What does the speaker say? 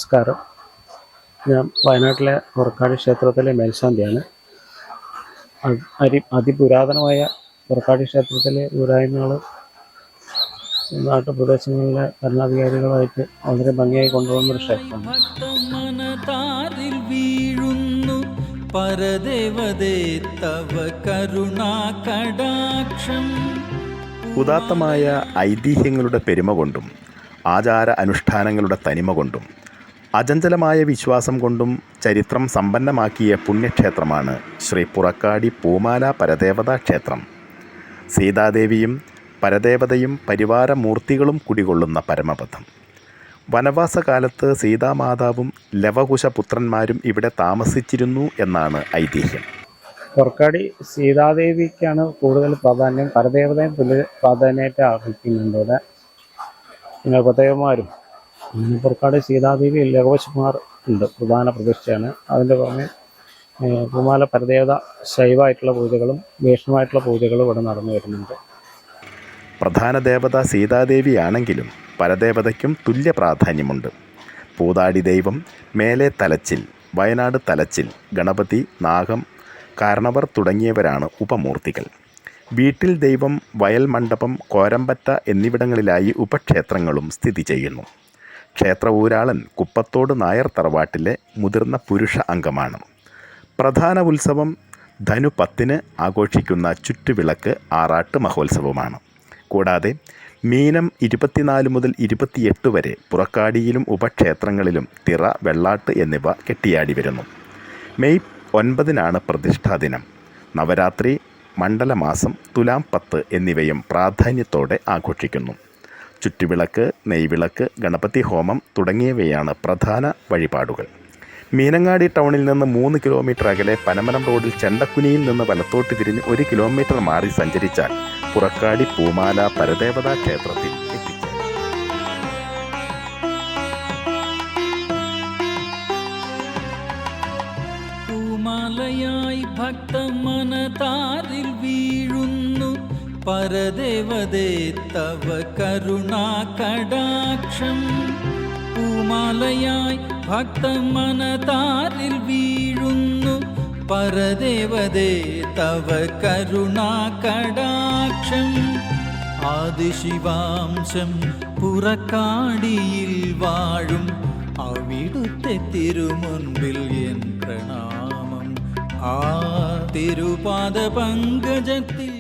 നമസ്കാരം. ഞാൻ വയനാട്ടിലെ പുറക്കാടി ക്ഷേത്രത്തിലെ മേൽശാന്തിയാണ്. അതിപുരാതനമായ പുറക്കാടി ക്ഷേത്രത്തിലെ ഊരായ്മകൾ നാട്ടുപ്രദേശങ്ങളിലെ ഭരണാധികാരികളുമായിട്ട് വളരെ ഭംഗിയായി കൊണ്ടുപോകുന്നൊരു ക്ഷേത്രമാണ്. ഉദാത്തമായ ഐതിഹ്യങ്ങളുടെ പെരുമ കൊണ്ടും ആചാര അനുഷ്ഠാനങ്ങളുടെ തനിമ കൊണ്ടും അചഞ്ചലമായ വിശ്വാസം കൊണ്ടും ചരിത്രം സമ്പന്നമാക്കിയ പുണ്യക്ഷേത്രമാണ് ശ്രീ പുറക്കാടി പൂമാല പരദേവതാ ക്ഷേത്രം. സീതാദേവിയും പരദേവതയും പരിവാരമൂർത്തികളും കുടികൊള്ളുന്ന പരമപദം. വനവാസകാലത്ത് സീതാമാതാവും ലവകുശപുത്രന്മാരും ഇവിടെ താമസിച്ചിരുന്നു എന്നാണ് ഐതിഹ്യം. പുറക്കാടി സീതാദേവിക്കാണ് കൂടുതൽ പ്രാധാന്യം. പരദേവതയും തുല്യ പ്രാധാന്യമായിട്ട് അർഹിക്കുന്നുണ്ട് ഇവിടെ. പിന്നെ പ്രത്യേകന്മാരും പുറക്കാടി സീതാദേവി ലവകുശന്മാർ ഉണ്ട്, പ്രധാന പ്രതിഷ്ഠയാണ്. അതിൻ്റെ പുറമെ പൂമാല പരദേവത ശൈവമായിട്ടുള്ള പൂജകളും വൈഷ്ണവമായിട്ടുള്ള പൂജകളും ഇവിടെ നടന്നു വരുന്നുണ്ട്. പ്രധാന ദേവത സീതാദേവിയാണെങ്കിലും പരദേവതയ്ക്കും തുല്യ പ്രാധാന്യമുണ്ട്. പൂതാടി ദൈവം, മേലെ തലച്ചിൽ, വയനാട് തലച്ചിൽ, ഗണപതി, നാഗം, കാരണവർ തുടങ്ങിയവരാണ് ഉപമൂർത്തികൾ. വീട്ടിൽ ദൈവം, വയൽ മണ്ഡപം, കോരമ്പറ്റ എന്നിവിടങ്ങളിലായി ഉപക്ഷേത്രങ്ങളും സ്ഥിതി ചെയ്യുന്നു. ക്ഷേത്ര ഊരാളൻ കുപ്പത്തോട് നായർ തറവാട്ടിലെ മുതിർന്ന പുരുഷ അംഗമാണ്. പ്രധാന ഉത്സവം ധനു 10 ആഘോഷിക്കുന്ന ചുറ്റുവിളക്ക് ആറാട്ട് മഹോത്സവമാണ്. കൂടാതെ മീനം 24 മുതൽ 28 വരെ പുറക്കാടിയിലും ഉപക്ഷേത്രങ്ങളിലും തിറ, വെള്ളാട്ട് എന്നിവ കെട്ടിയാടി വരുന്നു. മെയ് 9 പ്രതിഷ്ഠാദിനം. നവരാത്രി, മണ്ഡലമാസം, തുലാം 10 എന്നിവയും പ്രാധാന്യത്തോടെ ആഘോഷിക്കുന്നു. ചുറ്റുവിളക്ക്, നെയ്വിളക്ക്, ഗണപതി ഹോമം തുടങ്ങിയവയാണ് പ്രധാന വഴിപാടുകൾ. മീനങ്ങാടി ടൗണിൽ നിന്ന് 3 കിലോമീറ്റർ അകലെ പനമരം റോഡിൽ ചെണ്ടക്കുനിയിൽ നിന്ന് വലത്തോട്ട് തിരിഞ്ഞ് 1 കിലോമീറ്റർ മാറി സഞ്ചരിച്ചാൽ പുറക്കാടി പൂമാല പരദേവതാ ക്ഷേത്രത്തിൽ എത്തിച്ചേരും. പൂമാലയായി ഭക്തമനതാരിൽ വീഴുന്നു പരദേവതേ തവ കരുണാകടാക്ഷം. പൂമാലയായി ഭക്തമനതാരിൽ വീഴുന്നു പരദേവതേ തവ കരുണാകടാക്ഷം. ആദിശിവാംശം പുറക്കാടിയിൽ വാഴും അവിടുത്തെ തിരുമുൻപിൽ എൻ പ്രണാമം. ആ തിരുപാദ പങ്കജത്തിൽ